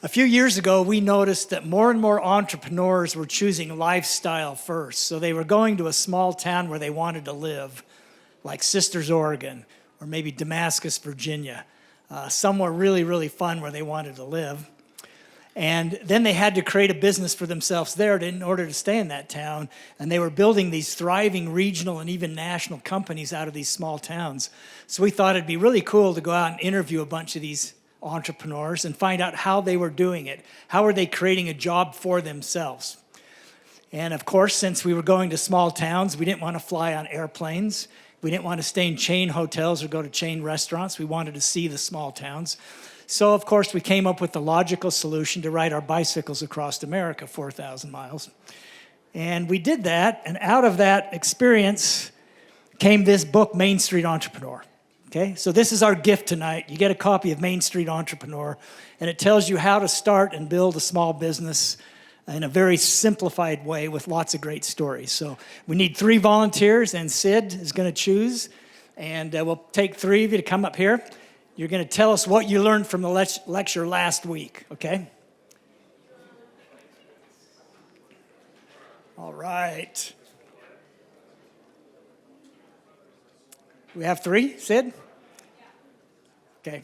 A few years ago, we noticed that more and more entrepreneurs were choosing lifestyle first. So they were going to a small town where they wanted to live, like Sisters, Oregon, or maybe Damascus, Virginia, somewhere really, really fun where they wanted to live. And then they had to create a business for themselves there in order to stay in that town. And they were building these thriving regional and even national companies out of these small towns. So we thought it'd be really cool to go out and interview a bunch of these entrepreneurs and find out how they were doing it. How were they creating a job for themselves? And of course, since we were going to small towns, we didn't want to fly on airplanes. We didn't want to stay in chain hotels or go to chain restaurants. We wanted to see the small towns. So, of course, we came up with the logical solution to ride our bicycles across America, 4,000 miles. And we did that, and out of that experience came this book, Main Street Entrepreneur. Okay, so this is our gift tonight. You get a copy of Main Street Entrepreneur, and it tells you how to start and build a small business in a very simplified way with lots of great stories. So we need 3 volunteers, and Sid is going to choose, and we'll take 3 of you to come up here. You're going to tell us what you learned from the lecture last week, okay? All right. We have 3, Sid? Okay.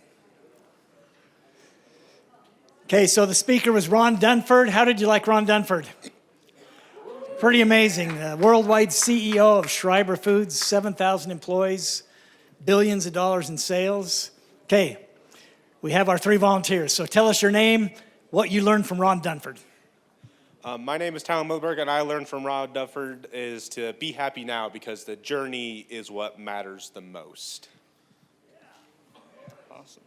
Okay, so the speaker was Ron Dunford. How did you like Ron Dunford? Pretty amazing. Worldwide CEO of Schreiber Foods, 7,000 employees, billions of dollars in sales. Okay, we have our 3 volunteers. So tell us your name, what you learned from Ron Dunford. My name is Tyler Milberg, and I learned from Ron Dunford is to be happy now because the journey is what matters the most. Awesome.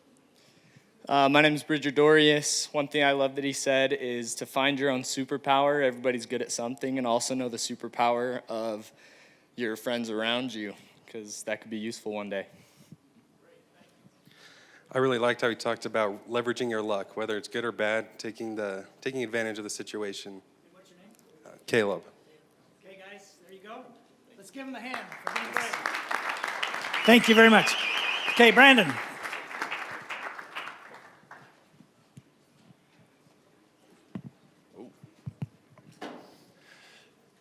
My name is Bridger Dorius. One thing I love that he said is to find your own superpower. Everybody's good at something, and also know the superpower of your friends around you, because that could be useful one day. I really liked how he talked about leveraging your luck, whether it's good or bad, taking advantage of the situation. What's your name? Caleb. Okay, guys, there you go. Let's give him a hand for being brave. Thank you very much. Okay, Brandon.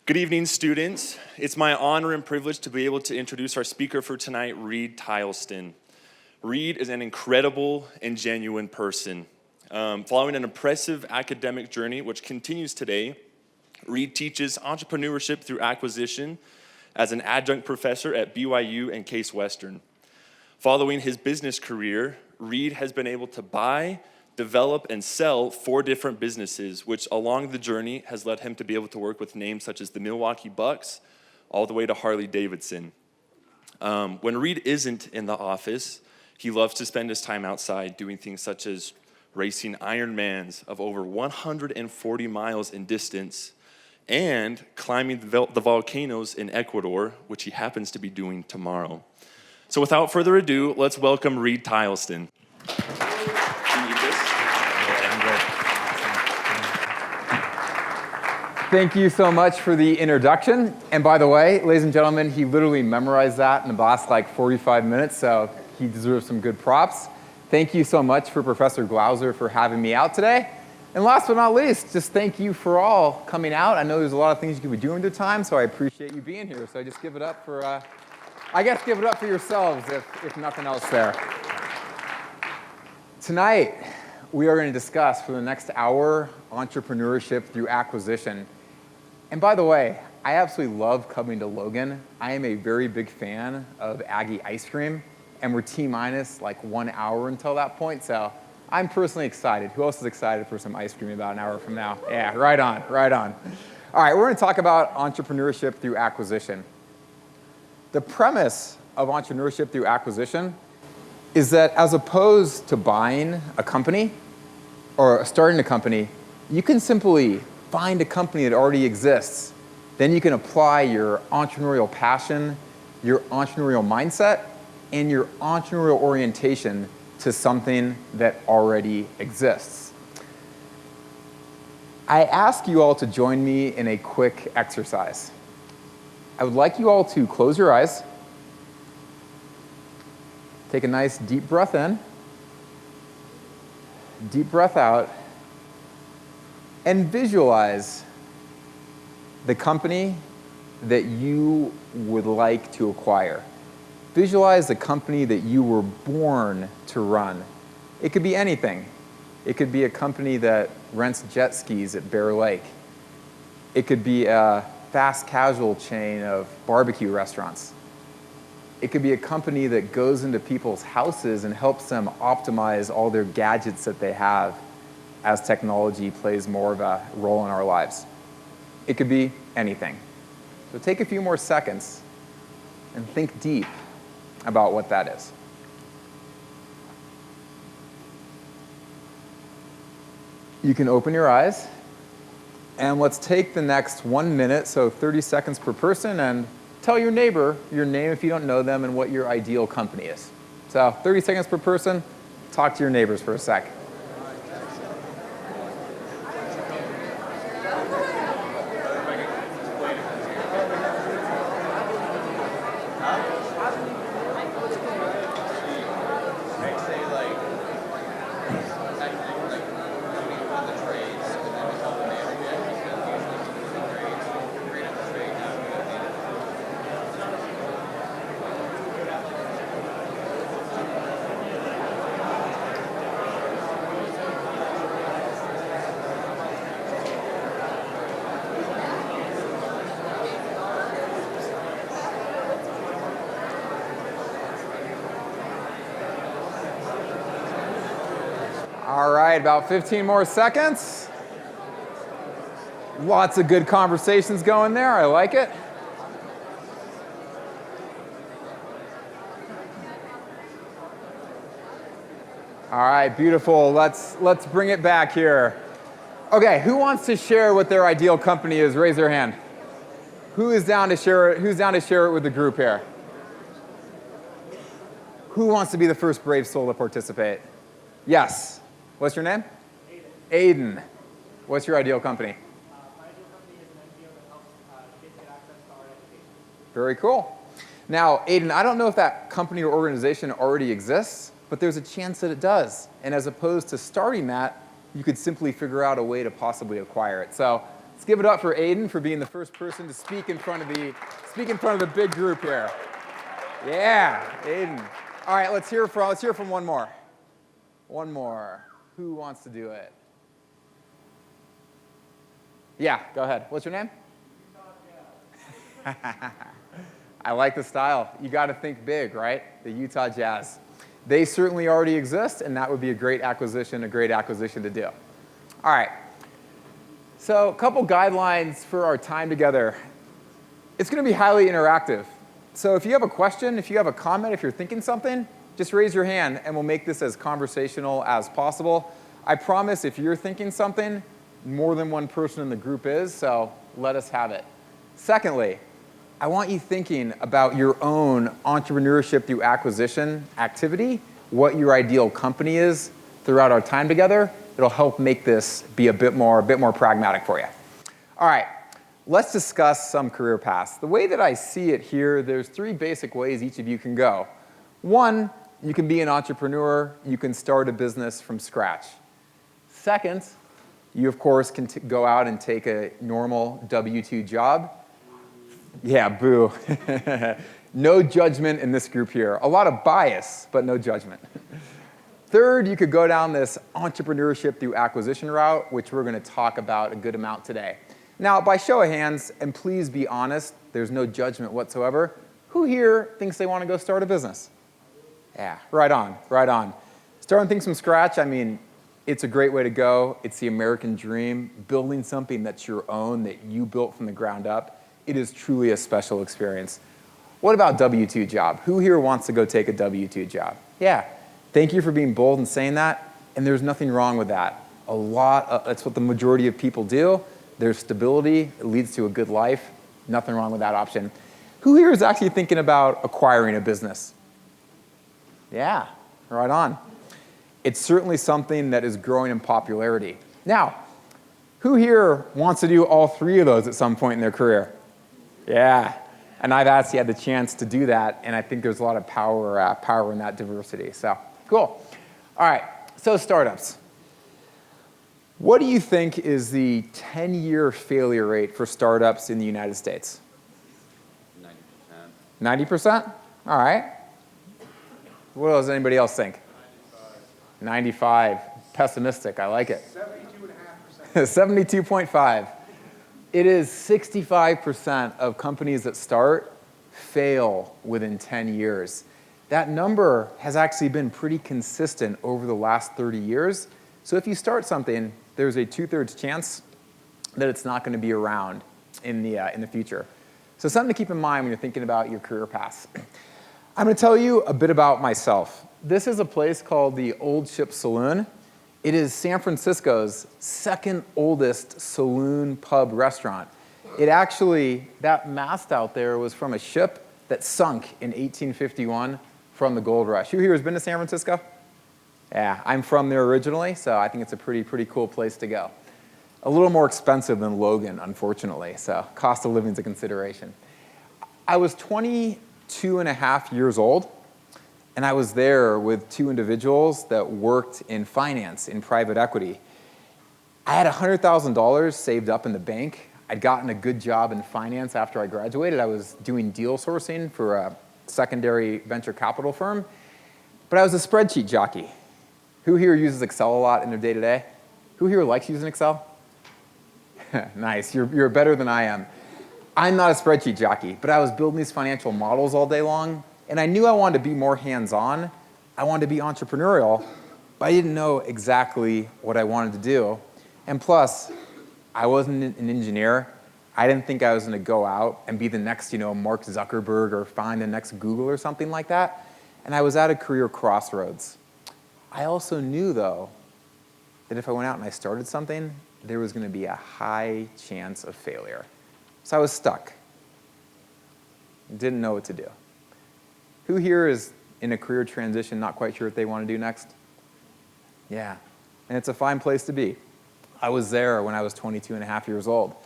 Good evening, students. It's my honor and privilege to be able to introduce our speaker for tonight, Reid Tileston. Reid is an incredible and genuine person. Following an impressive academic journey, which continues today, Reid teaches entrepreneurship through acquisition as an adjunct professor at BYU and Case Western. Following his business career, Reid has been able to buy, develop, and sell 4 different businesses, which along the journey has led him to be able to work with names such as the Milwaukee Bucks, all the way to Harley Davidson. When Reid isn't in the office, he loves to spend his time outside doing things such as racing Ironmans of over 140 miles in distance and climbing the volcanoes in Ecuador, which he happens to be doing tomorrow. So without further ado, let's welcome Reid Tileston. Thank you so much for the introduction. And by the way, ladies and gentlemen, he literally memorized that in the last 45 minutes, so he deserves some good props. Thank you so much for Professor Glauser for having me out today. And last but not least, just thank you for all coming out. I know there's a lot of things you could be doing with your time, so I appreciate you being here. So I just give it up for, give it up for yourselves if nothing else there. Tonight, we are going to discuss for the next hour entrepreneurship through acquisition. And by the way, I absolutely love coming to Logan. I am a very big fan of Aggie ice cream, and we're T-minus 1 hour until that point, so I'm personally excited. Who else is excited for some ice cream about an hour from now? Yeah, right on, right on. All right, we're going to talk about entrepreneurship through acquisition. The premise of entrepreneurship through acquisition is that as opposed to buying a company or starting a company, you can simply find a company that already exists. Then you can apply your entrepreneurial passion, your entrepreneurial mindset, and your entrepreneurial orientation to something that already exists. I ask you all to join me in a quick exercise. I would like you all to close your eyes, take a nice deep breath in, deep breath out, and visualize the company that you would like to acquire. Visualize the company that you were born to run. It could be anything. It could be a company that rents jet skis at Bear Lake. It could be a fast casual chain of barbecue restaurants. It could be a company that goes into people's houses and helps them optimize all their gadgets that they have as technology plays more of a role in our lives. It could be anything. So take a few more seconds and think deep about what that is. You can open your eyes, and let's take the next 1 minute, so 30 seconds per person, and tell your neighbor your name if you don't know them and what your ideal company is. So 30 seconds per person, talk to your neighbors for a sec. All right, about 15 more seconds. Lots of good conversations going there. I like it. All right, beautiful. Let's bring it back here. Okay, who wants to share what their ideal company is? Raise their hand. Who is down to share it? Who's down to share it with the group here? Who wants to be the first brave soul to participate? Yes. What's your name? Aiden. What's your ideal company? My ideal company is an NGO that helps kids get access to art education. Very cool. Now, Aiden, I don't know if that company or organization already exists, but there's a chance that it does. And as opposed to starting that, you could simply figure out a way to possibly acquire it. So let's give it up for Aiden for being the first person to speak in front of the big group here. Yeah, Aiden. All right, let's hear from one more. One more. Who wants to do it? Yeah, go ahead. What's your name? I like the style. You got to think big, right? The Utah Jazz. They certainly already exist, and that would be a great acquisition to do. All right. So a couple guidelines for our time together. It's going to be highly interactive. So if you have a question, if you have a comment, if you're thinking something, just raise your hand, and we'll make this as conversational as possible. I promise if you're thinking something, more than one person in the group is, so let us have it. Secondly, I want you thinking about your own entrepreneurship through acquisition activity, what your ideal company is throughout our time together. It'll help make this be a bit more pragmatic for you. All right, let's discuss some career paths. The way that I see it here, there's 3 basic ways each of you can go. 1, you can be an entrepreneur. You can start a business from scratch. Second, you, of course, can go out and take a normal W-2 job. Yeah, boo. No judgment in this group here. A lot of bias, but no judgment. Third, you could go down this entrepreneurship through acquisition route, which we're going to talk about a good amount today. Now, by show of hands, and please be honest, there's no judgment whatsoever, who here thinks they want to go start a business? Yeah, right on, right on. Starting things from scratch, I mean, it's a great way to go. It's the American dream. Building something that's your own, that you built from the ground up, it is truly a special experience. What about W-2 job? Who here wants to go take a W-2 job? Yeah, thank you for being bold and saying that, and there's nothing wrong with that. That's what the majority of people do. There's stability, it leads to a good life. Nothing wrong with that option. Who here is actually thinking about acquiring a business? Yeah, right on. It's certainly something that is growing in popularity. Now, who here wants to do all 3 of those at some point in their career? Yeah, and I've actually had the chance to do that, and I think there's a lot of power in that diversity. So, cool. All right, so startups. What do you think is the 10-year failure rate for startups in the United States? 90%. 90%? All right. What does anybody else think? 95. Pessimistic. I like it. 72.5%. 72.5. It is 65% of companies that start fail within 10 years. That number has actually been pretty consistent over the last 30 years. So if you start something, there's a 2/3 chance that it's not going to be around in the future. So something to keep in mind when you're thinking about your career paths. I'm going to tell you a bit about myself. This is a place called the Old Ship Saloon. It is San Francisco's second oldest saloon pub restaurant. It actually, that mast out there was from a ship that sunk in 1851 from the gold rush. Who here has been to San Francisco? Yeah, I'm from there originally, so I think it's a pretty cool place to go. A little more expensive than Logan, unfortunately, so cost of living is a consideration. I was 22 and a half years old, and I was there with two individuals that worked in finance, in private equity. I had $100,000 saved up in the bank. I'd gotten a good job in finance after I graduated. I was doing deal sourcing for a secondary venture capital firm, but I was a spreadsheet jockey. Who here uses Excel a lot in their day-to-day? Who here likes using Excel? Nice, you're better than I am. I'm not a spreadsheet jockey, but I was building these financial models all day long, and I knew I wanted to be more hands-on. I wanted to be entrepreneurial, but I didn't know exactly what I wanted to do. And plus, I wasn't an engineer. I didn't think I was going to go out and be the next, Mark Zuckerberg or find the next Google or something like that. And I was at a career crossroads. I also knew, though, that if I went out and I started something, there was going to be a high chance of failure. So I was stuck. Didn't know what to do. Who here is in a career transition, not quite sure what they want to do next? Yeah, and it's a fine place to be. I was there when I was 22 and a half years old.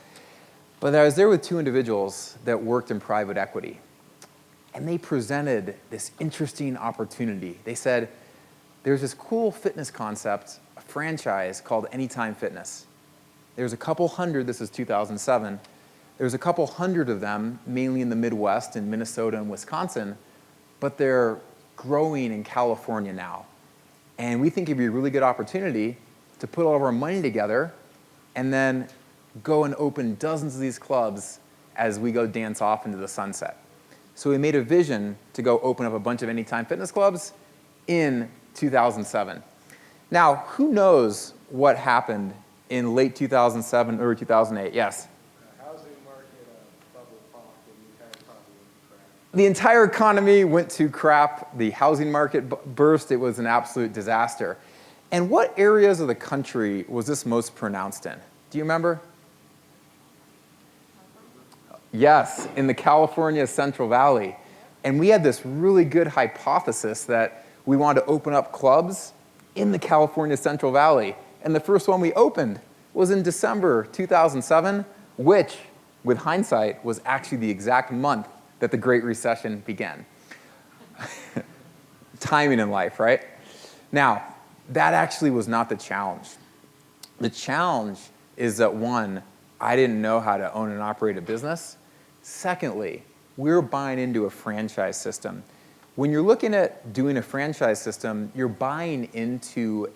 But I was there with two individuals that worked in private equity. And they presented this interesting opportunity. They said, there's this cool fitness concept, a franchise called Anytime Fitness. There's a couple hundred, this is 2007, there's a couple hundred of them, mainly in the Midwest, in Minnesota and Wisconsin, but they're growing in California now. And we think it'd be a really good opportunity to put all of our money together and then go and open dozens of these clubs as we go dance off into the sunset. So we made a vision to go open up a bunch of Anytime Fitness clubs in 2007. Now, who knows what happened in late 2007, early 2008? Yes? The housing market bubble popped and The entire economy went to crap. The housing market burst. It was an absolute disaster. And what areas of the country was this most pronounced in? Do you remember? Yes, in the California Central Valley. And we had this really good hypothesis that we wanted to open up clubs in the California Central Valley. And the first one we opened was in December 2007, which, with hindsight, was actually the exact month that the Great Recession began. Timing in life, right? Now, that actually was not the challenge. The challenge is that, one, I didn't know how to own and operate a business. Secondly, we were buying into a franchise system. When you're looking at doing a franchise system, you're buying into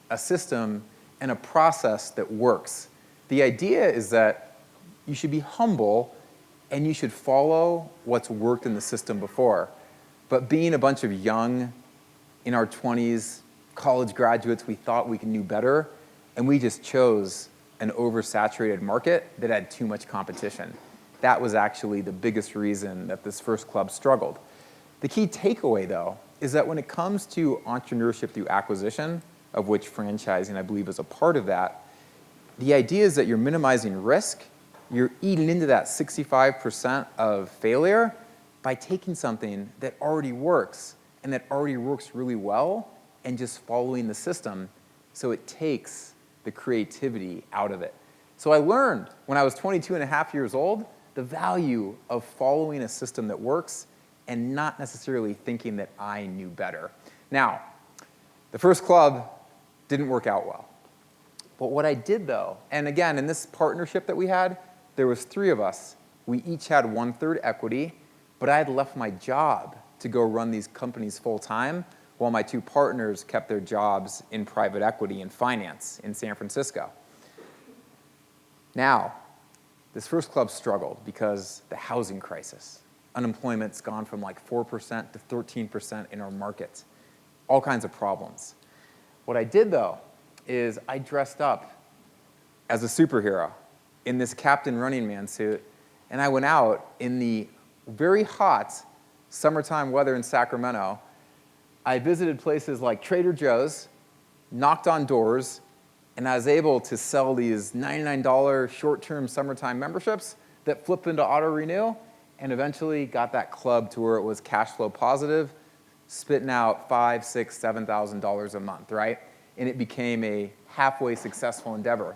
a system and a process that works. The idea is that you should be humble and you should follow what's worked in the system before. But being a bunch of young, in our 20s, college graduates, we thought we could do better, and we just chose an oversaturated market that had too much competition. That was actually the biggest reason that this first club struggled. The key takeaway, though, is that when it comes to entrepreneurship through acquisition, of which franchising, I believe, is a part of that, the idea is that you're minimizing risk, you're eating into that 65% of failure by taking something that already works, and that already works really well, and just following the system, so it takes the creativity out of it. So I learned when I was 22 and a half years old the value of following a system that works and not necessarily thinking that I knew better. Now, the first club didn't work out well. But what I did though, and again, in this partnership that we had, there was 3 of us. We each had 1/3 equity, but I had left my job to go run these companies full time while my 2 partners kept their jobs in private equity and finance in San Francisco. Now, this first club struggled because the housing crisis. Unemployment's gone from like 4% to 13% in our market. All kinds of problems. What I did though is I dressed up as a superhero in this Captain Running Man suit, and I went out in the very hot summertime weather in Sacramento. I visited places like Trader Joe's, knocked on doors, and I was able to sell these $99 short-term summertime memberships that flip into auto-renew, and eventually got that club to where it was cash flow positive, spitting out $5,000, $6,000, $7,000 a month, right? And it became a halfway successful endeavor.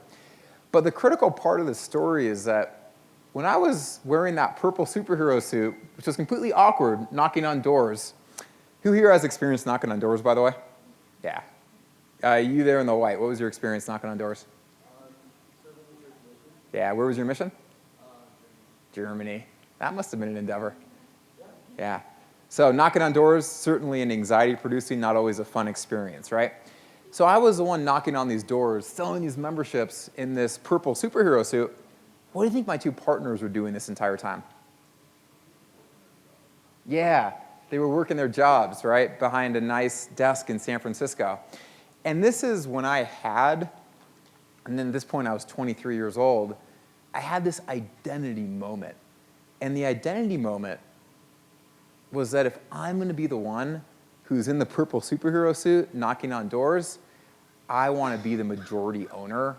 But the critical part of the story is that when I was wearing that purple superhero suit, which was completely awkward, knocking on doors, who here has experience knocking on doors, by the way? Yeah. You there in the white, what was your experience knocking on doors? Yeah, where was your mission? Germany. That must have been an endeavor. Yeah. So knocking on doors, certainly an anxiety-producing, not always a fun experience, right? So I was the one knocking on these doors, selling these memberships in this purple superhero suit. What do you think my 2 partners were doing this entire time? Yeah, they were working their jobs, right, behind a nice desk in San Francisco. And this is when I had, and then at this point I was 23 years old, I had this identity moment. And the identity moment was that if I'm going to be the one who's in the purple superhero suit knocking on doors, I want to be the majority owner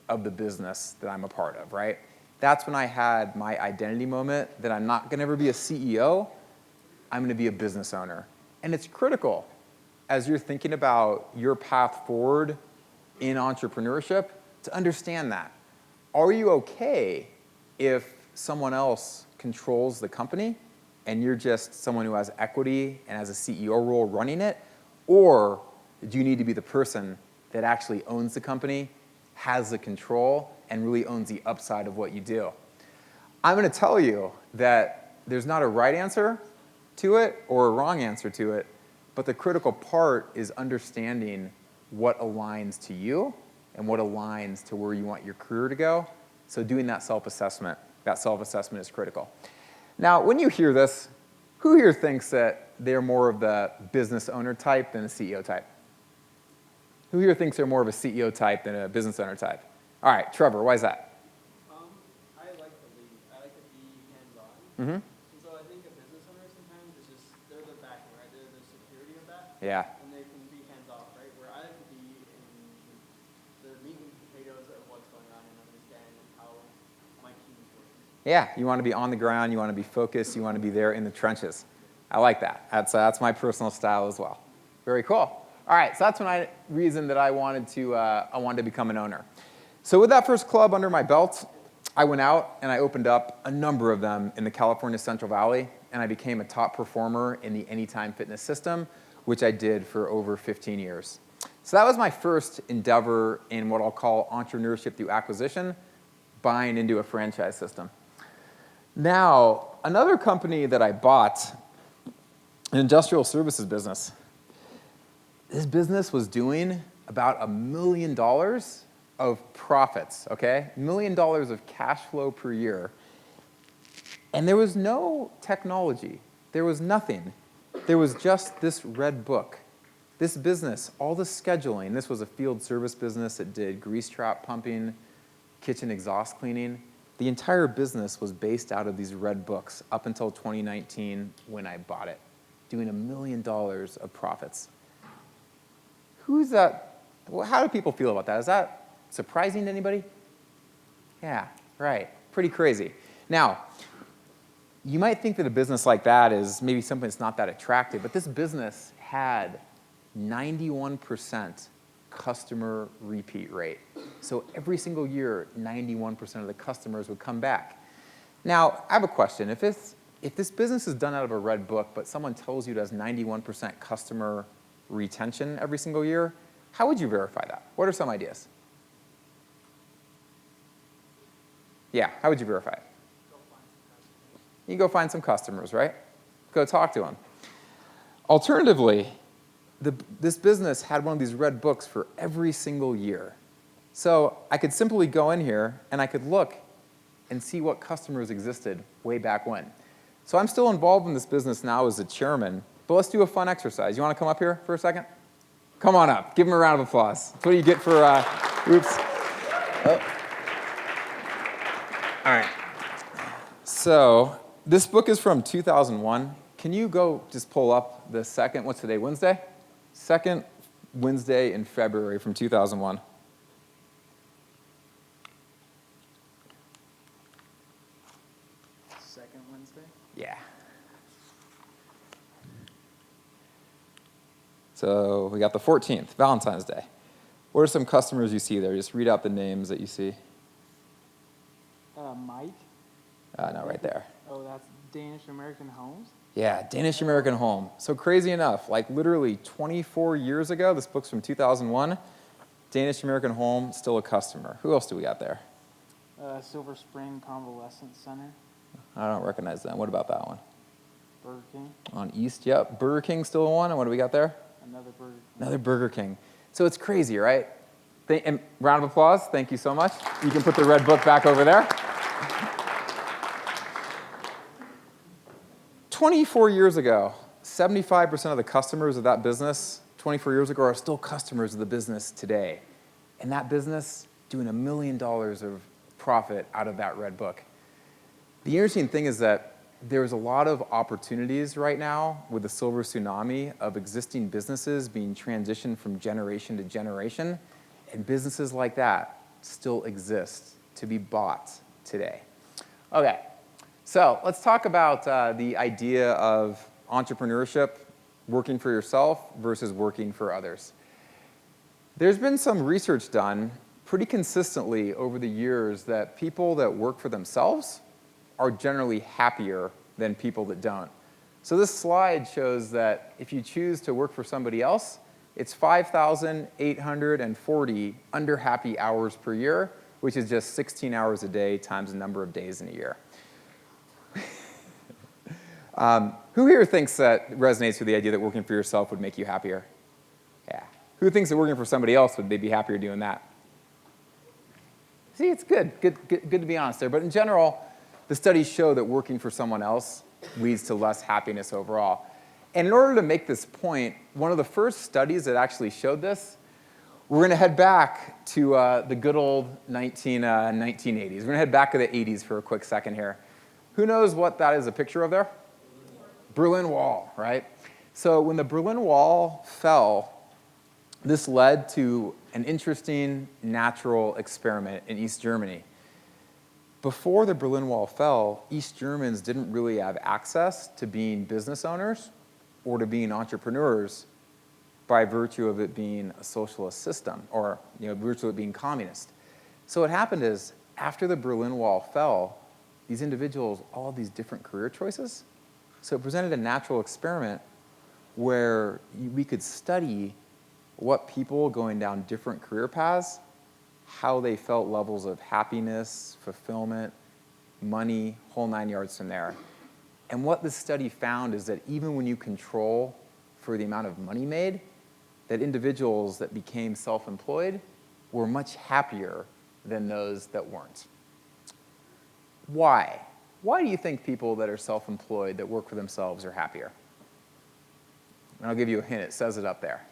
of the business that I'm a part of, right? That's when I had my identity moment that I'm not going to ever be a CEO, I'm going to be a business owner. And it's critical as you're thinking about your path forward in entrepreneurship to understand that. Are you okay if someone else controls the company and you're just someone who has equity and has a CEO role running it? Or do you need to be the person that actually owns the company, has the control, and really owns the upside of what you do? I'm going to tell you that there's not a right answer to it or a wrong answer to it, but the critical part is understanding what aligns to you and what aligns to where you want your career to go. So doing that self-assessment is critical. Now, when you hear this, who here thinks that they're more of the business owner type than a CEO type? Who here thinks they're more of a CEO type than a business owner type? All right, Trevor, why is that? I like to lead. I like to be hands-on. Mm-hmm. And so I think a business owner sometimes is just, they're the backing, right? They're the security of that. Yeah. And they can be hands-off, right? Where I like to be in the meat and potatoes of what's going on and understand how my team's working. Yeah, you want to be on the ground, you want to be focused, you want to be there in the trenches. I like that. That's my personal style as well. Very cool. All right, so that's one reason that I wanted to become an owner. So with that first club under my belt, I went out and I opened up a number of them in the California Central Valley, and I became a top performer in the Anytime Fitness system, which I did for over 15 years. So that was my first endeavor in what I'll call entrepreneurship through acquisition, buying into a franchise system. Now, another company that I bought, an industrial services business. This business was doing about $1 million of profits, okay? $1 million of cash flow per year. And there was no technology. There was nothing. There was just this red book. This business, all the scheduling, this was a field service business that did grease trap pumping, kitchen exhaust cleaning. The entire business was based out of these red books up until 2019 when I bought it, doing $1 million of profits. Who's that? Well, how do people feel about that? Is that surprising to anybody? Yeah, right. Pretty crazy. Now, you might think that a business like that is maybe something that's not that attractive, but this business had 91% customer repeat rate. So every single year, 91% of the customers would come back. Now, I have a question. If this business is done out of a red book, but someone tells you it has 91% customer retention every single year, how would you verify that? What are some ideas? Yeah, how would you verify it? You can go find some customers, right? Go talk to them. Alternatively, this business had one of these red books for every single year. So I could simply go in here and I could look and see what customers existed way back when. So I'm still involved in this business now as a chairman, but let's do a fun exercise. You want to come up here for a second? Come on up. Give him a round of applause. That's what you get for, oops. Oh. All right. So this book is from 2001. Can you go just pull up the second, what's today, Wednesday? Second Wednesday in February from 2001. Second Wednesday? Yeah. So we got the 14th, Valentine's Day. What are some customers you see there? Just read out the names that you see. Mike. No, right there. Oh, that's Danish American Homes? Yeah, Danish American Home. So crazy enough, like literally 24 years ago, this book's from 2001, Danish American Home, still a customer. Who else do we got there? Silver Spring Convalescent Center. I don't recognize them. What about that one? Burger King. On East, yep. Burger King still a one, and what do we got there? Another Burger King. Another Burger King. So it's crazy, right? And round of applause. Thank you so much. You can put the red book back over there. 24 years ago, 75% of the customers of that business 24 years ago are still customers of the business today. And that business doing $1 million of profit out of that red book. The interesting thing is that there's a lot of opportunities right now with the silver tsunami of existing businesses being transitioned from generation to generation, and businesses like that still exist to be bought today. Okay, so let's talk about the idea of entrepreneurship, working for yourself versus working for others. There's been some research done pretty consistently over the years that people that work for themselves are generally happier than people that don't. So this slide shows that if you choose to work for somebody else, it's 5,840 under happy hours per year, which is just 16 hours a day times the number of days in a year. Who here thinks that resonates with the idea that working for yourself would make you happier? Yeah. Who thinks that working for somebody else would they be happier doing that? See, it's good to be honest there. But in general, the studies show that working for someone else leads to less happiness overall. And in order to make this point, one of the first studies that actually showed this, we're going to head back to the good old 1980s. We're going to head back to the 80s for a quick second here. Who knows what that is a picture of there? Berlin Wall, right? So when the Berlin Wall fell, this led to an interesting natural experiment in East Germany. Before the Berlin Wall fell, East Germans didn't really have access to being business owners or to being entrepreneurs by virtue of it being a socialist system or virtue of it being communist. So what happened is, after the Berlin Wall fell, these individuals all had these different career choices. So it presented a natural experiment where we could study what people going down different career paths, how they felt levels of happiness, fulfillment, money, whole 9 yards from there. And what this study found is that even when you control for the amount of money made, that individuals that became self-employed were much happier than those that weren't. Why? Why do you think people that are self-employed, that work for themselves, are happier? And I'll give you a hint. It says it up there.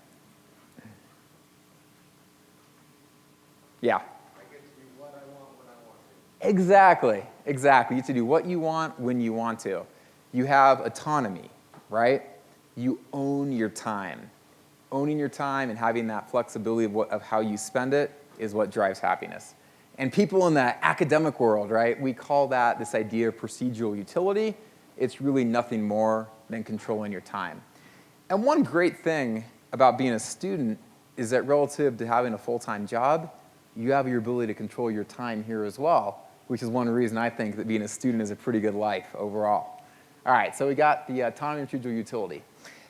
Yeah. I get to do what I want when I want to. Exactly. You get to do what you want when you want to. You have autonomy, right? You own your time. Owning your time and having that flexibility of how you spend it is what drives happiness. And people in the academic world, right, we call that this idea of procedural utility. It's really nothing more than controlling your time. And one great thing about being a student is that relative to having a full-time job, you have your ability to control your time here as well, which is one reason I think that being a student is a pretty good life overall. All right, so we got the autonomy and procedural utility.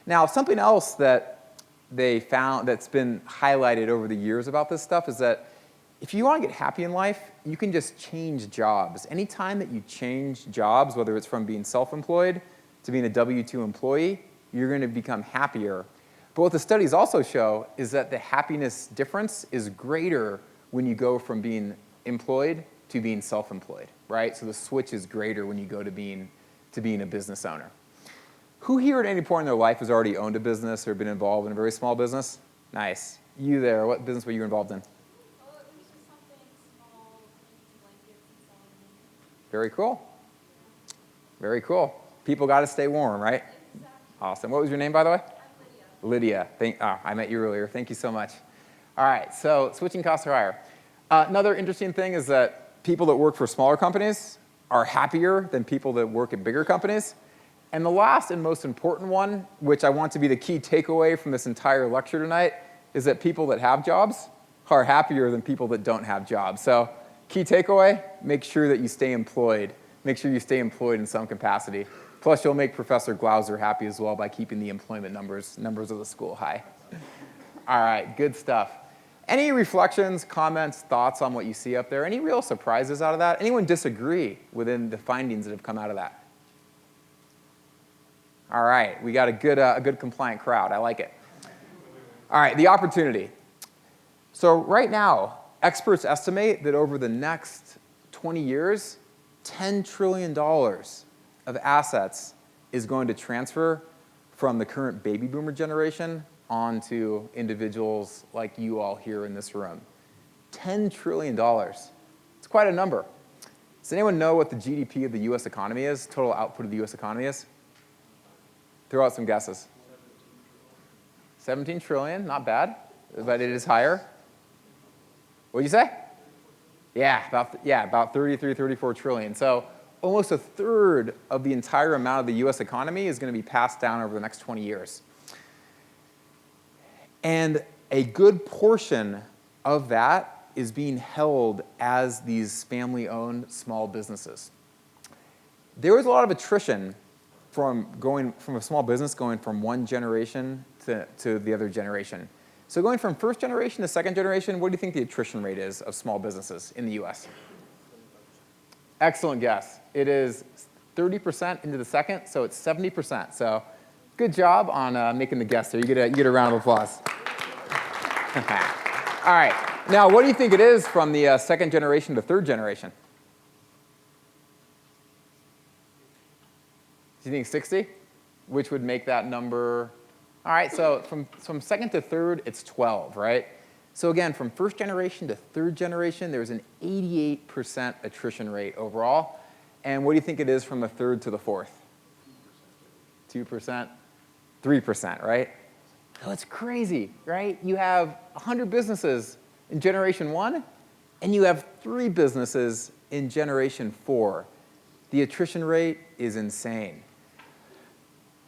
Now, something else that they found that's been highlighted over the years about this stuff is that If you want to get happy in life, you can just change jobs. Anytime that you change jobs, whether it's from being self-employed to being a W-2 employee, you're going to become happier. But what the studies also show is that the happiness difference is greater when you go from being employed to being self-employed, right? So the switch is greater when you go to being a business owner. Who here at any point in their life has already owned a business or been involved in a very small business? Nice. You there, what business were you involved in? Very cool. Very cool. People got to stay warm, right? Awesome. What was your name, by the way? I'm Lydia. I met you earlier. Thank you so much. All right, so switching costs are higher. Another interesting thing is that people that work for smaller companies are happier than people that work at bigger companies. And the last and most important one, which I want to be the key takeaway from this entire lecture tonight, is that people that have jobs are happier than people that don't have jobs. So key takeaway, make sure that you stay employed. Make sure you stay employed in some capacity. Plus, you'll make Professor Glauser happy as well by keeping the employment numbers of the school high. All right, good stuff. Any reflections, comments, thoughts on what you see up there? Any real surprises out of that? Anyone disagree within the findings that have come out of that? All right, we got a good compliant crowd. I like it. All right, the opportunity. So right now, experts estimate that over the next 20 years, $10 trillion of assets is going to transfer from the current baby boomer generation onto individuals like you all here in this room. $10 trillion. It's quite a number. Does anyone know what the GDP of the US economy is, total output of the US economy is? Throw out some guesses. 17 trillion, not bad, but it is higher. What'd you say? Yeah, about 33, 34 trillion. So almost a third of the entire amount of the US economy is going to be passed down over the next 20 years. And a good portion of that is being held as these family-owned small businesses. There was a lot of attrition from a small business going from one generation to the other generation. So going from first generation to second generation, what do you think the attrition rate is of small businesses in the US? Excellent guess. It is 30% into the second, so it's 70%. So good job on making the guess there. You get a round of applause. All right. Now, what do you think it is from the second generation to third generation? Do you think 60? Which would make that number? All right, so from second to third, it's 12, right? So again, from first generation to third generation, there's an 88% attrition rate overall. And what do you think it is from the third to the fourth? 2%? 3%, right? So it's crazy, right? You have 100 businesses in generation 1, and you have 3 businesses in generation 4. The attrition rate is insane.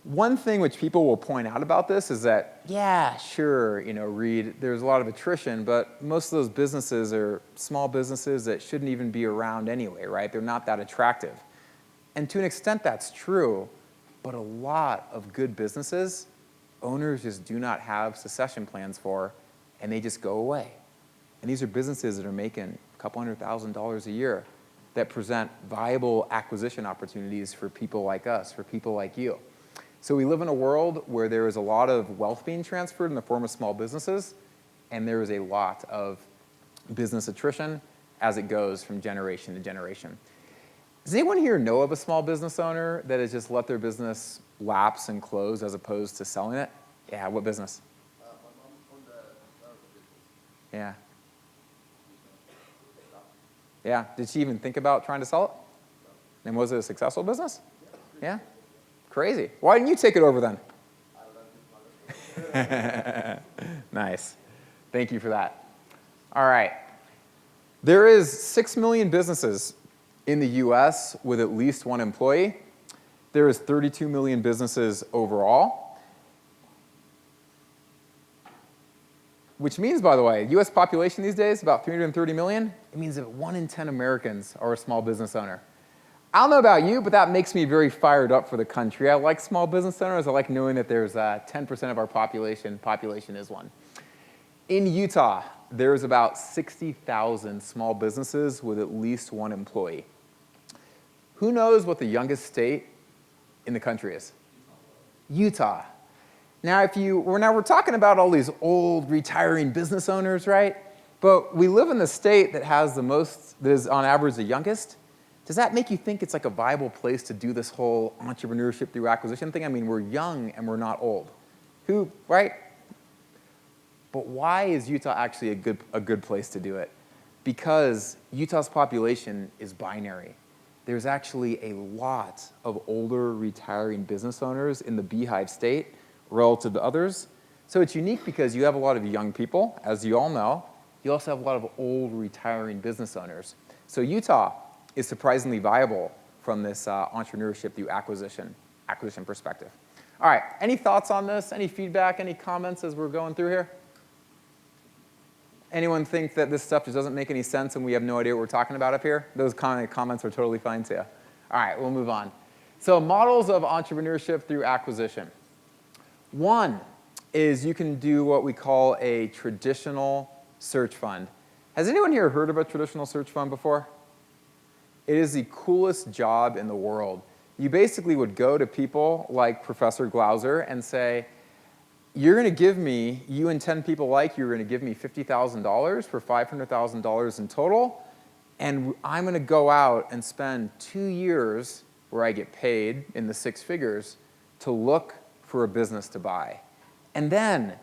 One thing which people will point out about this is that, yeah, sure, Reid, there's a lot of attrition, but most of those businesses are small businesses that shouldn't even be around anyway, right? They're not that attractive. And to an extent, that's true, but a lot of good businesses, owners just do not have succession plans for, and they just go away. And these are businesses that are making a couple $100,000 a year that present viable acquisition opportunities for people like us, for people like you. So we live in a world where there is a lot of wealth being transferred in the form of small businesses, and there is a lot of business attrition as it goes from generation to generation. Does anyone here know of a small business owner that has just let their business lapse and close as opposed to selling it? Yeah, what business? My mom owned a business. Yeah. Yeah, did she even think about trying to sell it? And was it a successful business? Yeah? Crazy. Why didn't you take it over then? Nice. Thank you for that. All right. There is 6 million businesses in the US with at least one employee. There is 32 million businesses overall. Which means, by the way, US population these days, about 330 million. It means that 1 in 10 Americans are a small business owner. I don't know about you, but that makes me very fired up for the country. I like small business owners. I like knowing that there's 10% of our population is one. In Utah, there's about 60,000 small businesses with at least one employee. Who knows what the youngest state in the country is? Utah. Now, we're talking about all these old retiring business owners, right? But we live in the state that has the most, that is on average the youngest. Does that make you think it's like a viable place to do this whole entrepreneurship through acquisition thing? I mean, we're young and we're not old. Right? But why is Utah actually a good place to do it? Because Utah's population is binary. There's actually a lot of older retiring business owners in the Beehive State relative to others. So it's unique because you have a lot of young people, as you all know. You also have a lot of old retiring business owners. So Utah is surprisingly viable from this entrepreneurship through acquisition perspective. All right, any thoughts on this? Any feedback, any comments as we're going through here? Anyone think that this stuff just doesn't make any sense and we have no idea what we're talking about up here? Those kind of comments are totally fine too. All right, we'll move on. So models of entrepreneurship through acquisition. One is you can do what we call a traditional search fund. Has anyone here heard of a traditional search fund before? It is the coolest job in the world. You basically would go to people like Professor Glauser and say, you're going to give me, you and 10 people like you, are going to give me $50,000 for $500,000 in total, and I'm going to go out and spend 2 years where I get paid in the 6 figures to look for a business to buy. And then,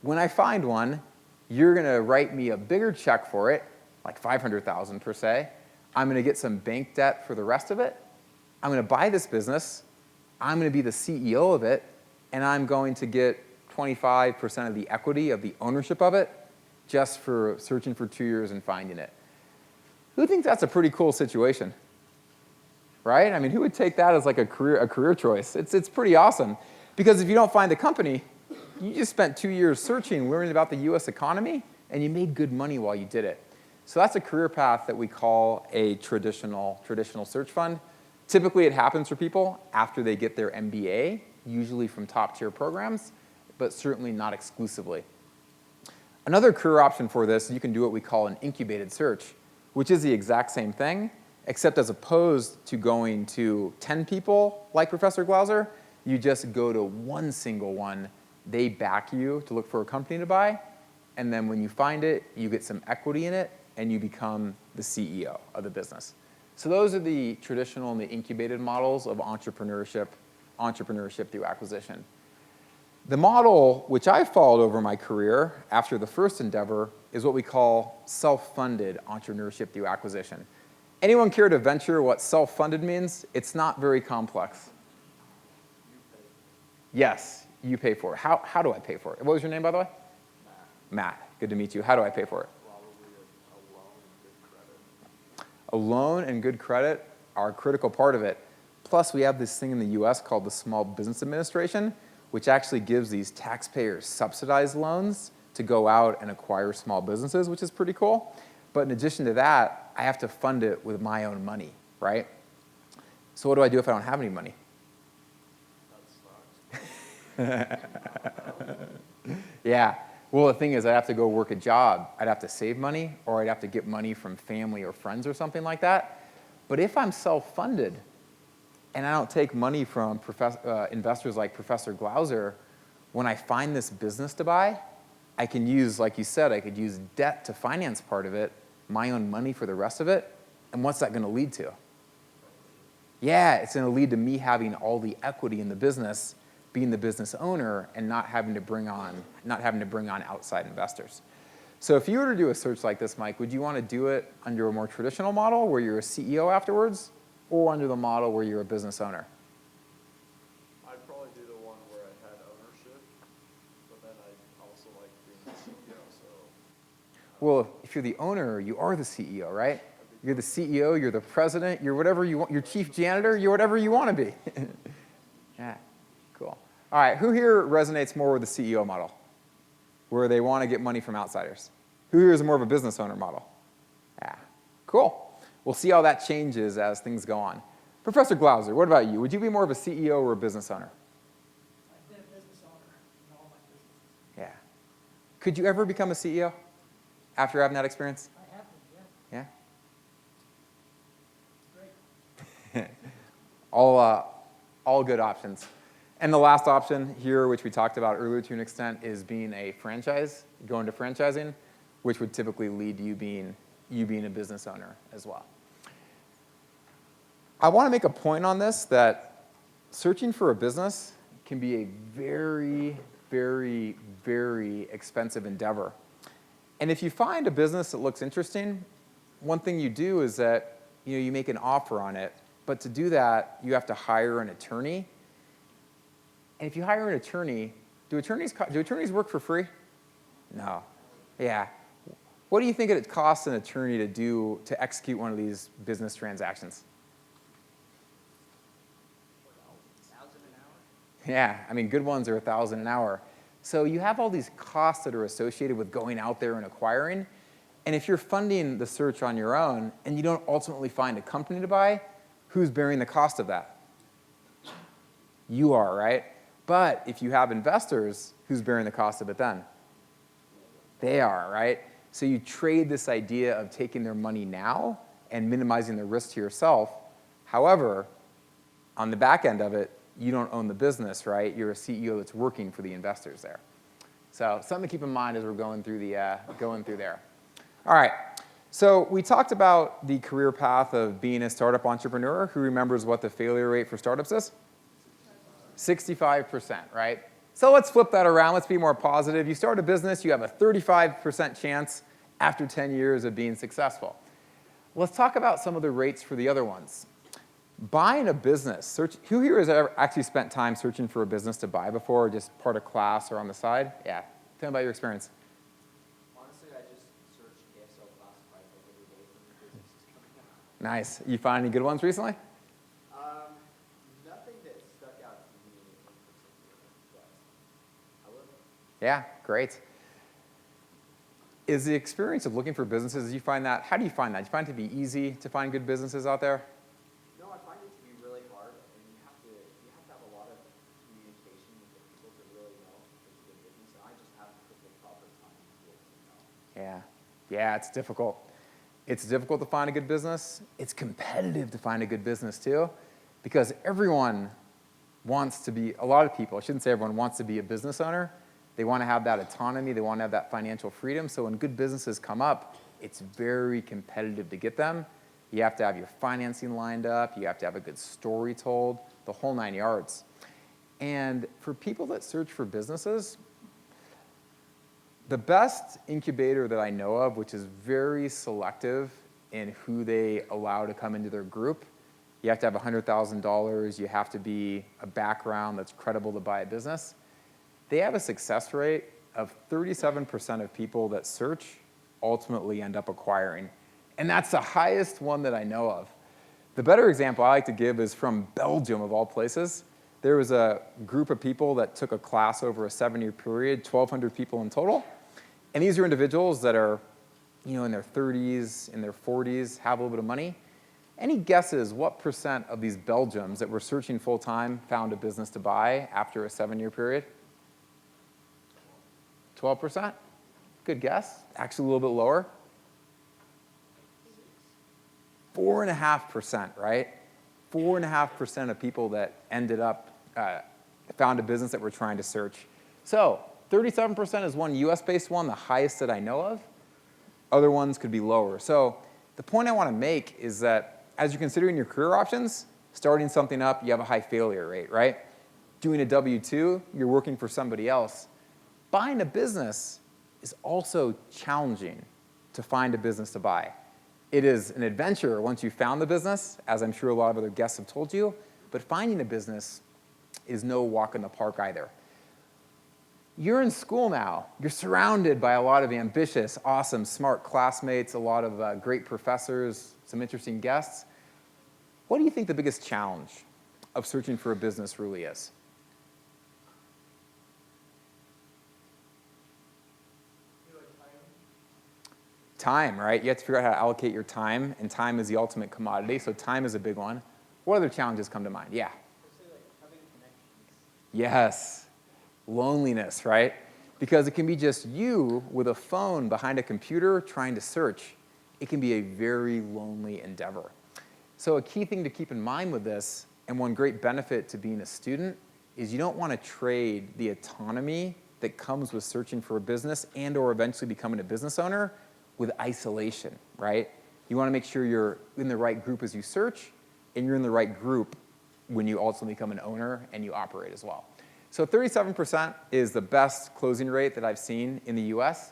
when I find one, you're going to write me a bigger check for it, like $500,000 per se. I'm going to get some bank debt for the rest of it. I'm going to buy this business. I'm going to be the CEO of it, and I'm going to get 25% of the equity of the ownership of it just for searching for 2 years and finding it. Who thinks that's a pretty cool situation? Right? I mean, who would take that as like a career choice? It's pretty awesome. Because if you don't find the company, you just spent 2 years searching, learning about the US economy, and you made good money while you did it. So that's a career path that we call a traditional search fund. Typically, it happens for people after they get their MBA, usually from top-tier programs, but certainly not exclusively. Another career option for this, you can do what we call an incubated search, which is the exact same thing, except as opposed to going to 10 people like Professor Glauser, you just go to one single one. They back you to look for a company to buy, and then when you find it, you get some equity in it, and you become the CEO of the business. So those are the traditional and the incubated models of entrepreneurship through acquisition. The model which I followed over my career after the first endeavor is what we call self-funded entrepreneurship through acquisition. Anyone care to venture what self-funded means? It's not very complex. Yes, you pay for it. How do I pay for it? What was your name, by the way? Matt. Good to meet you. How do I pay for it? A loan and good credit are a critical part of it. Plus, we have this thing in the US called the Small Business Administration, which actually gives these taxpayers subsidized loans to go out and acquire small businesses, which is pretty cool. But in addition to that, I have to fund it with my own money, right? So what do I do if I don't have any money? Yeah. Well, the thing is, I'd have to go work a job. I'd have to save money, or I'd have to get money from family or friends or something like that. But if I'm self-funded, and I don't take money from investors like Professor Glauser, when I find this business to buy, I can use, like you said, I could use debt to finance part of it, my own money for the rest of it, and what's that going to lead to? Yeah, it's going to lead to me having all the equity in the business, being the business owner, and not having to bring on outside investors. So if you were to do a search like this, Mike, would you want to do it under a more traditional model where you're a CEO afterwards, or under the model where you're a business owner? I'd probably do the one where I had ownership, but then I also like being the CEO, so. Well, if you're the owner, you are the CEO, right? You're the CEO, you're the president, you're whatever you want, you're chief janitor, you're whatever you want to be. Yeah, cool. All right, who here resonates more with the CEO model, where they want to get money from outsiders? Who here is more of a business owner model? Yeah, cool. We'll see how that changes as things go on. Professor Glauser, what about you? Would you be more of a CEO or a business owner? I've been a business owner in all my businesses. Yeah. Could you ever become a CEO after having that experience? I have to, yeah. Yeah? Great. All good options. And the last option here, which we talked about earlier to an extent, is being a franchise, going to franchising, which would typically lead to you being a business owner as well. I want to make a point on this that searching for a business can be a very, very, very expensive endeavor. And if you find a business that looks interesting, one thing you do is that you make an offer on it. But to do that, you have to hire an attorney. And if you hire an attorney, do attorneys work for free? No. Yeah. What do you think it costs an attorney to execute one of these business transactions? Yeah, I mean, good ones are $1,000 an hour. So you have all these costs that are associated with going out there and acquiring. And if you're funding the search on your own and you don't ultimately find a company to buy, who's bearing the cost of that? You are, right? But if you have investors, who's bearing the cost of it then? They are, right? So you trade this idea of taking their money now and minimizing the risk to yourself. However, on the back end of it, you don't own the business, right? You're a CEO that's working for the investors there. So something to keep in mind as we're going through there. All right. So we talked about the career path of being a startup entrepreneur. Who remembers what the failure rate for startups is? 65%, right? So let's flip that around. Let's be more positive. You start a business, you have a 35% chance after 10 years of being successful. Let's talk about some of the rates for the other ones. Buying a business, who here has ever actually spent time searching for a business to buy before, or just part of class or on the side? Yeah, tell me about your experience. Honestly, I just search KSL classifieds like every day for new businesses coming out. Nice. You find any good ones recently? Nothing that stuck out to me in particular, but I will. Yeah, great. Is the experience of looking for businesses, how do you find that? Do you find it to be easy to find good businesses out there? No, I find it to be really hard, and you have to have a lot of communication with the people to really know if it's a good business, and I just haven't put the proper time into it to know. Yeah, it's difficult. It's difficult to find a good business. It's competitive to find a good business too, because everyone wants to be, a lot of people, I shouldn't say everyone wants to be a business owner. They want to have that autonomy. They want to have that financial freedom. So when good businesses come up, it's very competitive to get them. You have to have your financing lined up. You have to have a good story told, the whole 9 yards. And for people that search for businesses, the best incubator that I know of, which is very selective in who they allow to come into their group, you have to have $100,000. You have to be a background that's credible to buy a business. They have a success rate of 37% of people that search ultimately end up acquiring. And that's the highest one that I know of. The better example I like to give is from Belgium, of all places. There was a group of people that took a class over a 7-year period, 1,200 people in total. And these are individuals that are, in their 30s, in their 40s, have a little bit of money. Any guesses what percent of these Belgians that were searching full-time found a business to buy after a 7-year period? 12%? Good guess. Actually a little bit lower. 4.5%, right? 4.5% of people that ended up found a business that we're trying to search. So 37% is one US-based one, the highest that I know of. Other ones could be lower. So the point I want to make is that as you're considering your career options, starting something up, you have a high failure rate, right? Doing a W-2, you're working for somebody else. Buying a business is also challenging to find a business to buy. It is an adventure once you've found the business, as I'm sure a lot of other guests have told you, but finding a business is no walk in the park either. You're in school now. You're surrounded by a lot of ambitious, awesome, smart classmates, a lot of great professors, some interesting guests. What do you think the biggest challenge of searching for a business really is? Time, right? You have to figure out how to allocate your time, and time is the ultimate commodity, so time is a big one. What other challenges come to mind? Yeah. I'd say having connections. Yes. Loneliness, right? because it can be just you with a phone behind a computer trying to search. It can be a very lonely endeavor. So a key thing to keep in mind with this, and one great benefit to being a student, is you don't want to trade the autonomy that comes with searching for a business and or eventually becoming a business owner with isolation, right? You want to make sure you're in the right group as you search, and you're in the right group when you ultimately become an owner and you operate as well. So 37% is the best closing rate that I've seen in the US.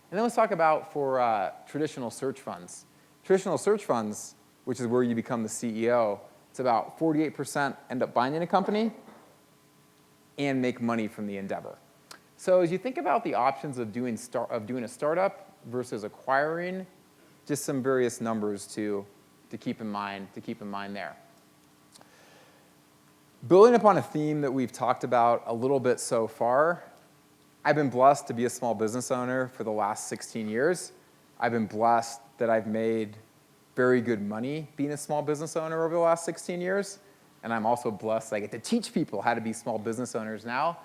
And then let's talk about for traditional search funds. Traditional search funds, which is where you become the CEO, it's about 48% end up buying in a company and make money from the endeavor. So as you think about the options of doing a startup versus acquiring, just some various numbers to keep in mind there. Building upon a theme that we've talked about a little bit so far, I've been blessed to be a small business owner for the last 16 years. I've been blessed that I've made very good money being a small business owner over the last 16 years. And I'm also blessed I get to teach people how to be small business owners now.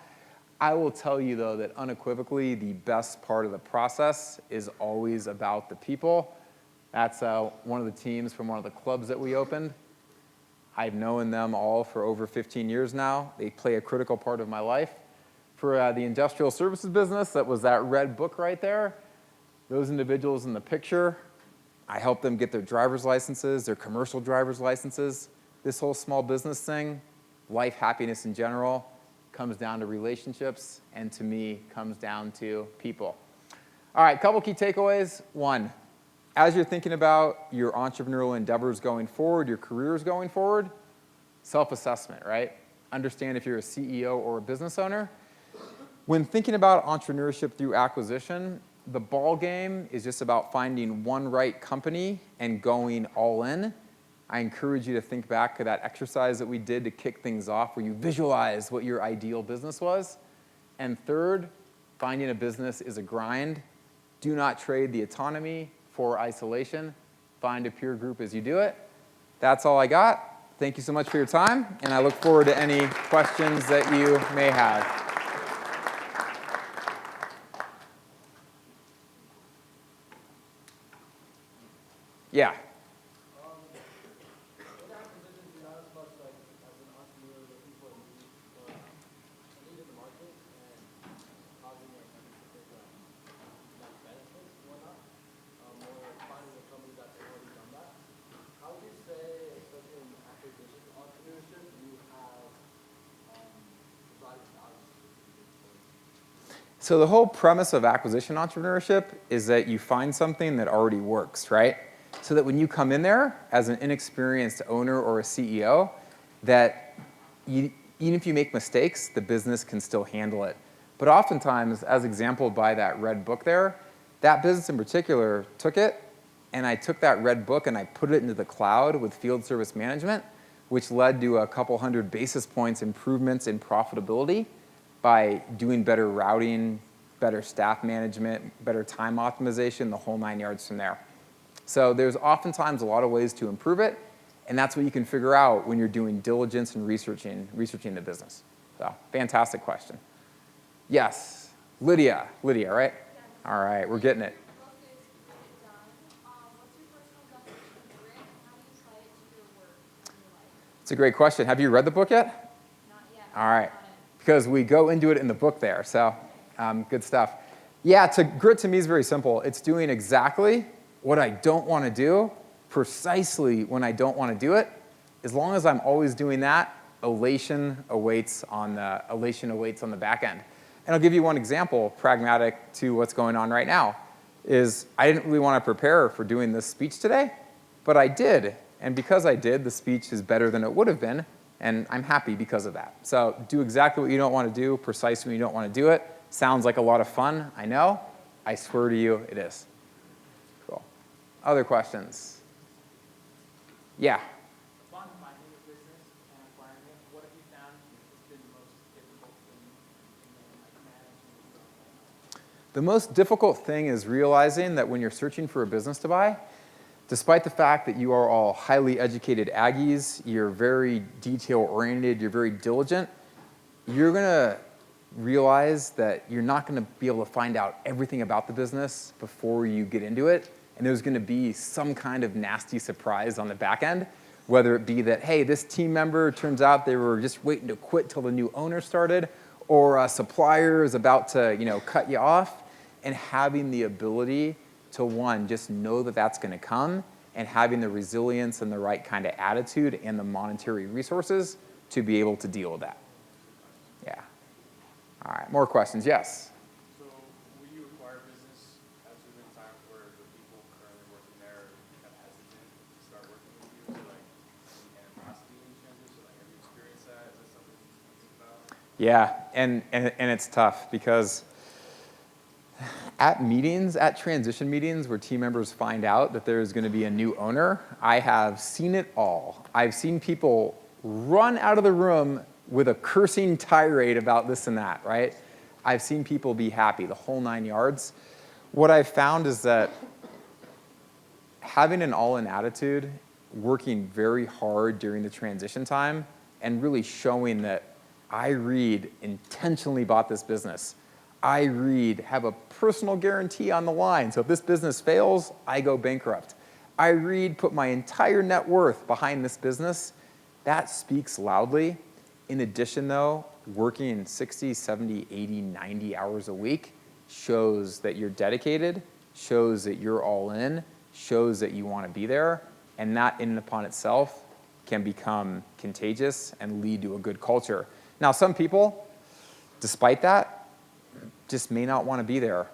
I will tell you, though, that unequivocally, the best part of the process is always about the people. That's one of the teams from one of the clubs that we opened. I've known them all for over 15 years now. They play a critical part of my life. For the industrial services business, that was that red book right there. Those individuals in the picture, I helped them get their driver's licenses, their commercial driver's licenses. This whole small business thing, life happiness in general, comes down to relationships, and to me, comes down to people. All right, couple key takeaways. One, as you're thinking about your entrepreneurial endeavors going forward, your careers going forward, self-assessment, right? Understand if you're a CEO or a business owner. When thinking about entrepreneurship through acquisition, the ball game is just about finding one right company and going all in. I encourage you to think back to that exercise that we did to kick things off, where you visualize what your ideal business was. And third, finding a business is a grind. Do not trade the autonomy for isolation. Find a peer group as you do it. That's all I got. Thank you so much for your time, and I look forward to any questions that you may have. Yeah. So the whole premise of acquisition entrepreneurship is that you find something that already works, right? So that when you come in there as an inexperienced owner or a CEO, that even if you make mistakes, the business can still handle it. But oftentimes, as exampled by that red book there, that business in particular took it, and I took that red book and I put it into the cloud with field service management, which led to a couple hundred basis points improvements in profitability by doing better routing, better staff management, better time optimization, the whole 9 yards from there. So there's oftentimes a lot of ways to improve it, and that's what you can figure out when you're doing diligence and researching the business. So, fantastic question. Yes, Lydia, right? All right, we're getting it. It's a great question. Have you read the book yet? Not yet. All right, because we go into it in the book there, so good stuff. Yeah, grit to me is very simple. It's doing exactly what I don't want to do, precisely when I don't want to do it. As long as I'm always doing that, elation awaits on the back end. And I'll give you one example, pragmatic to what's going on right now, is I didn't really want to prepare for doing this speech today, but I did. And because I did, the speech is better than it would have been, and I'm happy because of that. So do exactly what you don't want to do, precisely when you don't want to do it. Sounds like a lot of fun, I know. I swear to you, it is. Cool. Other questions? Yeah. Upon finding a business and acquiring it, what have you found has been the most difficult thing in managing? The most difficult thing is realizing that when you're searching for a business to buy, despite the fact that you are all highly educated Aggies, you're very detail-oriented, you're very diligent, you're going to realize that you're not going to be able to find out everything about the business before you get into it. And there's going to be some kind of nasty surprise on the back end, whether it be that, hey, this team member, turns out they were just waiting to quit till the new owner started, or a supplier is about to cut you off, and having the ability to, one, just know that that's going to come, and having the resilience and the right kind of attitude and the monetary resources to be able to deal with that. Yeah. All right, more questions? Yes? So will you acquire business at a certain time where the people currently working there are kind of hesitant to start working with you? So like any animosity chances? So like have you experienced that? Is that something you think about? Yeah, and it's tough because at meetings, at transition meetings where team members find out that there's going to be a new owner, I have seen it all. I've seen people run out of the room with a cursing tirade about this and that, right? I've seen people be happy, the whole 9 yards. What I've found is that having an all-in attitude, working very hard during the transition time, and really showing that I, Reid, intentionally bought this business. I, Reid, have a personal guarantee on the line, so if this business fails, I go bankrupt. I, Reid, put my entire net worth behind this business. That speaks loudly. In addition, though, working 60, 70, 80, 90 hours a week shows that you're dedicated, shows that you're all in, shows that you want to be there, and that in and upon itself can become contagious and lead to a good culture. Now, some people, despite that, just may not want to be there.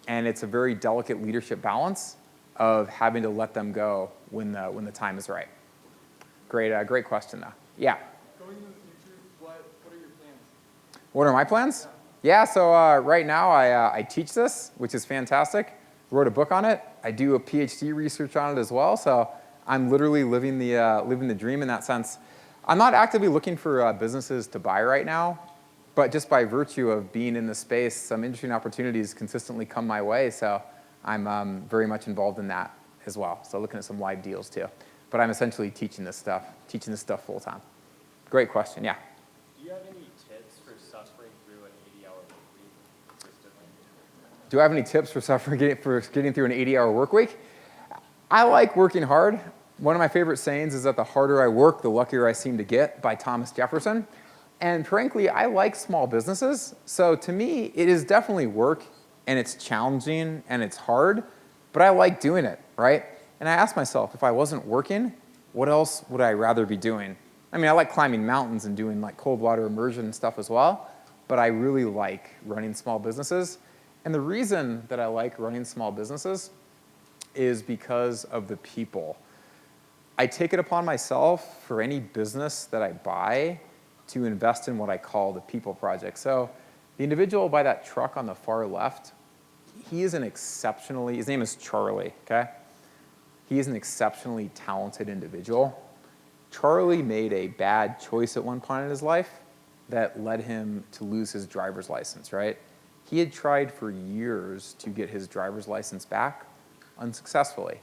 And it's a very delicate leadership balance of having to let them go when the time is right. Great question, though. Yeah? Going into the future, what are your plans? What are my plans? Yeah, so right now I teach this, which is fantastic. Wrote a book on it. I do a PhD research on it as well, so I'm literally living the dream in that sense. I'm not actively looking for businesses to buy right now, but just by virtue of being in the space, some interesting opportunities consistently come my way, so I'm very much involved in that as well. So looking at some live deals too. But I'm essentially teaching this stuff full time. Great question, yeah. Do you have any tips for suffering through an 80-hour work week consistently? Do I have any tips for getting through an 80-hour work week? I like working hard. One of my favorite sayings is that the harder I work, the luckier I seem to get, by Thomas Jefferson. And frankly, I like small businesses. So to me, it is definitely work, and it's challenging, and it's hard, but I like doing it, right? And I ask myself, if I wasn't working, what else would I rather be doing? I mean, I like climbing mountains and doing like cold water immersion and stuff as well, but I really like running small businesses. And the reason that I like running small businesses is because of the people. I take it upon myself for any business that I buy to invest in what I call the people project. So the individual by that truck on the far left, his name is Charlie, okay? He is an exceptionally talented individual. Charlie made a bad choice at one point in his life that led him to lose his driver's license, right? He had tried for years to get his driver's license back unsuccessfully.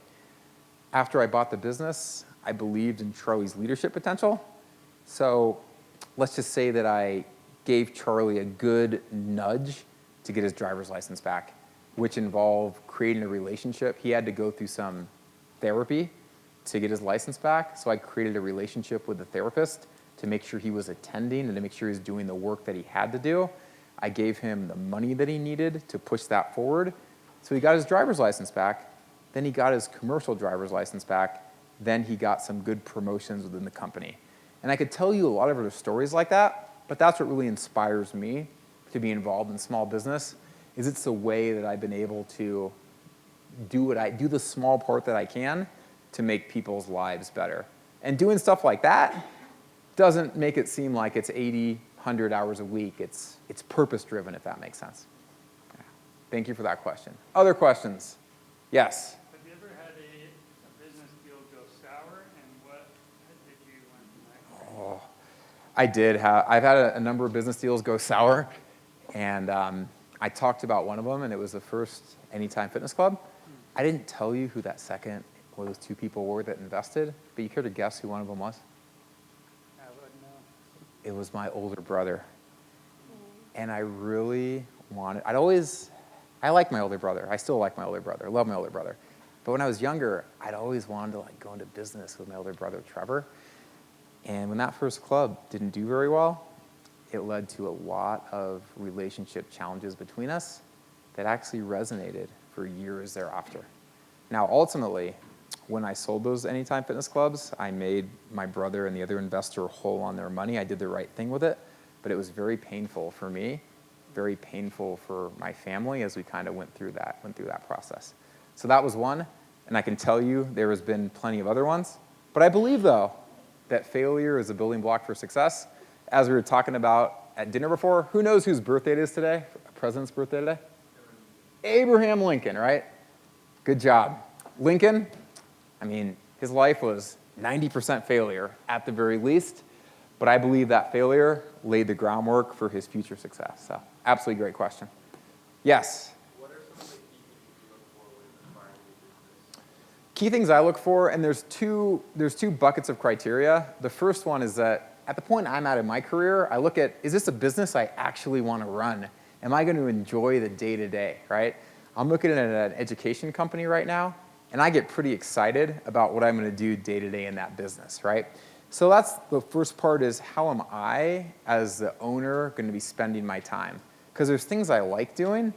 After I bought the business, I believed in Charlie's leadership potential. So let's just say that I gave Charlie a good nudge to get his driver's license back, which involved creating a relationship. He had to go through some therapy to get his license back. So I created a relationship with the therapist to make sure he was attending and to make sure he was doing the work that he had to do. I gave him the money that he needed to push that forward. So he got his driver's license back. Then he got his commercial driver's license back. Then he got some good promotions within the company. And I could tell you a lot of other stories like that, but that's what really inspires me to be involved in small business, is it's the way that I've been able to do the small part that I can to make people's lives better. And doing stuff like that doesn't make it seem like it's 80, 100 hours a week. It's purpose-driven, if that makes sense. Yeah. Thank you for that question. Other questions? Yes? Have you ever had a business deal go sour, and what did you learn from that? Oh, I did have. I've had a number of business deals go sour, and I talked about one of them, and it was the first Anytime Fitness Club. I didn't tell you who that second or those two people were that invested, but you care to guess who one of them was? I wouldn't know. It was my older brother. And I really wanted, I like my older brother. I still like my older brother. I love my older brother. But when I was younger, I'd always wanted to like go into business with my older brother, Trevor. And when that first club didn't do very well, it led to a lot of relationship challenges between us that actually resonated for years thereafter. Now, ultimately, when I sold those Anytime Fitness clubs, I made my brother and the other investor whole on their money. I did the right thing with it, but it was very painful for me, very painful for my family as we kind of went through that process. So that was one, and I can tell you there has been plenty of other ones. But I believe, though, that failure is a building block for success. As we were talking about at dinner before, who knows whose birthday it is today? President's birthday today? Abraham Lincoln, right? Good job. Lincoln, I mean, his life was 90% failure at the very least, but I believe that failure laid the groundwork for his future success. So, absolutely great question. Yes? What are some of the key things you look for when acquiring a business? Key things I look for, and there's two buckets of criteria. The first one is that at the point I'm at in my career, I look at, is this a business I actually want to run? Am I going to enjoy the day-to-day, right? I'm looking at an education company right now, and I get pretty excited about what I'm going to do day-to-day in that business, right? So that's the first part, is how am I, as the owner, going to be spending my time? Because there's things I like doing.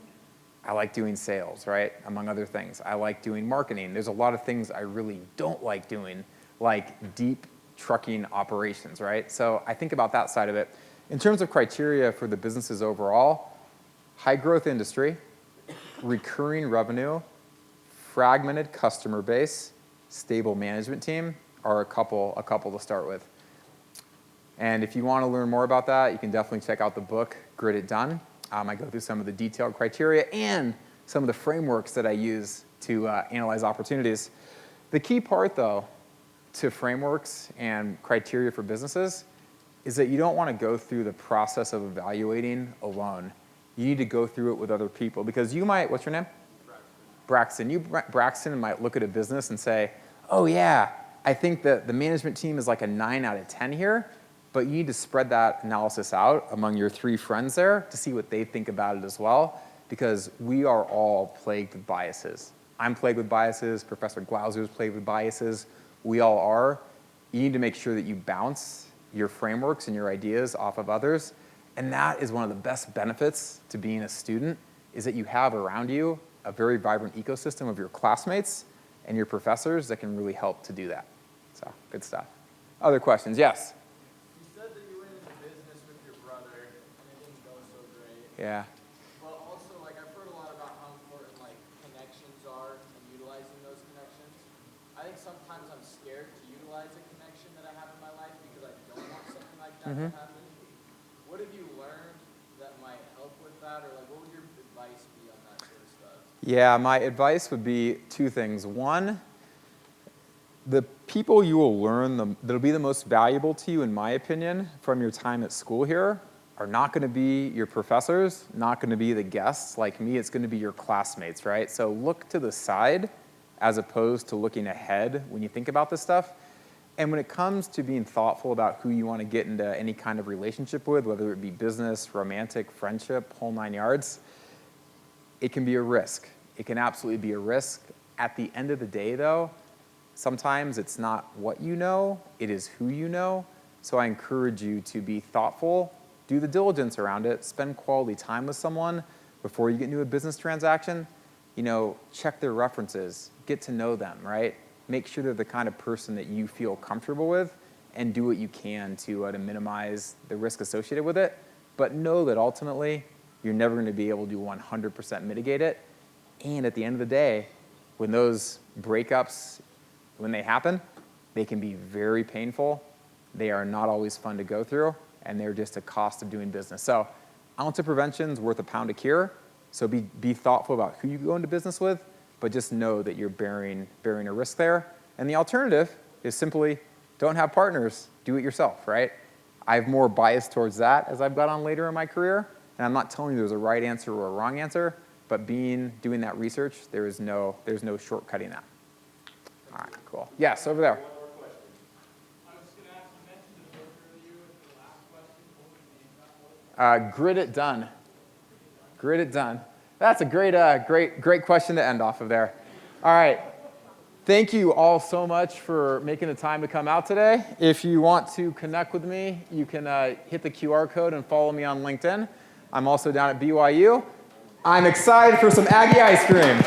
I like doing sales, right, among other things. I like doing marketing. There's a lot of things I really don't like doing, like deep trucking operations, right? So I think about that side of it. In terms of criteria for the businesses overall, high growth industry, recurring revenue, fragmented customer base, stable management team are a couple to start with. And if you want to learn more about that, you can definitely check out the book, Grit It Done. I go through some of the detailed criteria and some of the frameworks that I use to analyze opportunities. The key part, though, to frameworks and criteria for businesses is that you don't want to go through the process of evaluating alone. You need to go through it with other people, because you might, what's your name? Braxton. Braxton might look at a business and say, oh yeah, I think that the management team is like a 9 out of 10 here, but you need to spread that analysis out among your 3 friends there to see what they think about it as well, because we are all plagued with biases. I'm plagued with biases, Professor Glauser is plagued with biases, we all are. You need to make sure that you bounce your frameworks and your ideas off of others, and that is one of the best benefits to being a student, is that you have around you a very vibrant ecosystem of your classmates and your professors that can really help to do that. So, good stuff. Other questions? Yes? You said that you went into business with your brother and it didn't go so great. Yeah. But also, like, I've heard a lot about how important, like, connections are and utilizing those connections. I think sometimes I'm scared to utilize a connection that I have in my life because I don't want something like that to happen. What have you learned that might help with that? Or, like, what would your advice be on that sort of stuff? Yeah, my advice would be 2 things. One, the people you will learn that'll be the most valuable to you, in my opinion, from your time at school here are not going to be your professors, not going to be the guests like me. It's going to be your classmates, right? So look to the side as opposed to looking ahead when you think about this stuff. And when it comes to being thoughtful about who you want to get into any kind of relationship with, whether it be business, romantic, friendship, whole 9 yards, it can be a risk. It can absolutely be a risk. At the end of the day, though, sometimes it's not what you know, it is who you know. So I encourage you to be thoughtful, do the diligence around it, spend quality time with someone before you get into a business transaction. You know, check their references, get to know them, right? Make sure they're the kind of person that you feel comfortable with, and do what you can to minimize the risk associated with it. But know that ultimately, you're never going to be able to 100% mitigate it. And at the end of the day, when those breakups, when they happen, they can be very painful. They are not always fun to go through, and they're just a cost of doing business. So, ounce of prevention is worth a pound of cure. So be thoughtful about who you go into business with, but just know that you're bearing a risk there. And the alternative is simply don't have partners, do it yourself, right? I have more bias towards that as I've got on later in my career, and I'm not telling you there's a right answer or a wrong answer, but doing that research, there's no shortcutting that. All right, cool. Yes, over there. I was going to ask, you mentioned the book earlier with the last question. What was the name of that book? Grit it done. Grit it done. That's a great question to end off of there. All right. Thank you all so much for making the time to come out today. If you want to connect with me, you can hit the QR code and follow me on LinkedIn. I'm also down at BYU. I'm excited for some Aggie ice cream.